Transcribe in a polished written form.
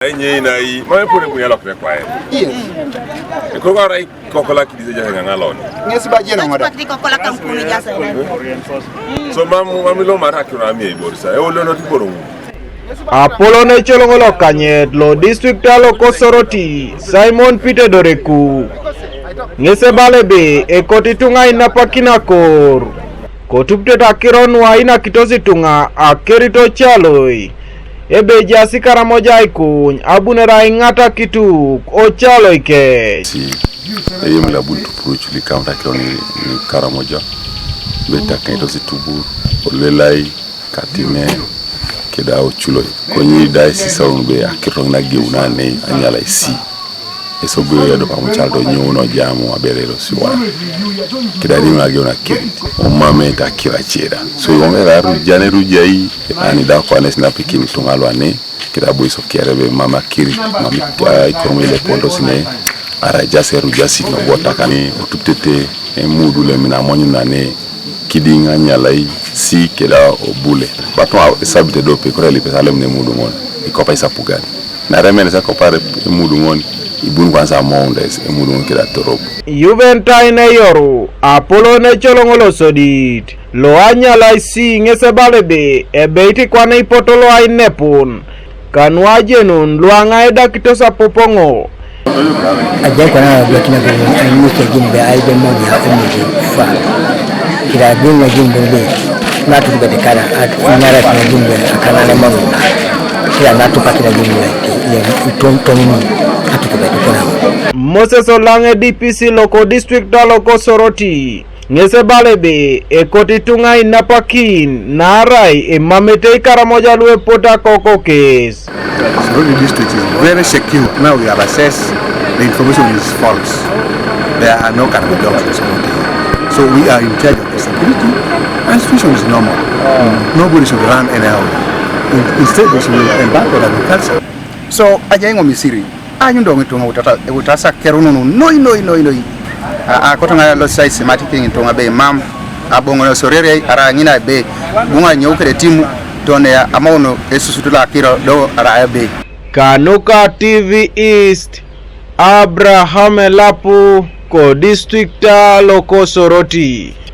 Enye na I ma pone mu yalo kre kwae. Yes. Ko ga rai kokola kidize jahe ngalon. Ngesi ba jeno ngoda. Kokola kampuni jasa. So mamu lo mara kira mi borisa. E olo no tiboro. Apollo ne cholongolo kanyet lo district alo kosoroti Simon Peter Doreku. Ngese balebe e kotitunga inapakina kor. Kotupte takiron wa ina kitosi tunga akerito chaloi. Ebe jasi karamoja ikuny abunera ingata kitu ochalo ike. Si yemi la buntu puruchu li kaunta kiro ni karamoja. Beta kanito si tubur olelai katine keda ochulo. Konyi dai si saunbe akirong na giuna ne anyala isi. Eso bwe do pamuchaldo nyuno jamu abelelo siwa. Keda ni magiona kiri. Omame ta kira cheda. So yomera rujane rujai ani da kwa nesina pikini tungalo ane keda boiso kerebe mama kiri mama ikonomi le pondo sine ara jase rujasi no bota kani otutete Emuudu le mina monyu nane kidinga nyalai si keda obule bato Esabiti Ediope ko le pesa le Emuudu ngon ikopa isa pugani na remene sa kopare Emuudu ngon ibun kwanza mondes Emuudu ngon keda torobo Juventus ne yoru Apollo ne cholongolo sodit lo anyala isi ngese balebe ebeiti kwane ipotolo ainepun kanwaje nun luanga eda kitosa popongo aje kwana blakina be anyuke jimbe aibe moja Emuudu fa kila gunga jimbe be natu kubekana nyara kwa jimbe akana na mamu kila natu pakina jimbe ya itontomu atukubekana Moses Olange DPC loko district loko soroti ngese balebe e kotitunga inapakin narai e mamete karamoja luwe pota koko case. So the district is very secure. Now we have assessed the information is false. There are no caramoja in security. So we are in charge of the security and situation is normal. Nobody should run anyhow. Instead we should embark on agriculture. So ajengo misiri anyundo ngitunga utasa kerununu noi akotanga lo size matiki ngitunga be mam abongo sorere ara nyina be bunga nyokere timu tone ya amaono esusutula kiro do ara be Kanuka TV East Abraham Lapu ko district loko soroti.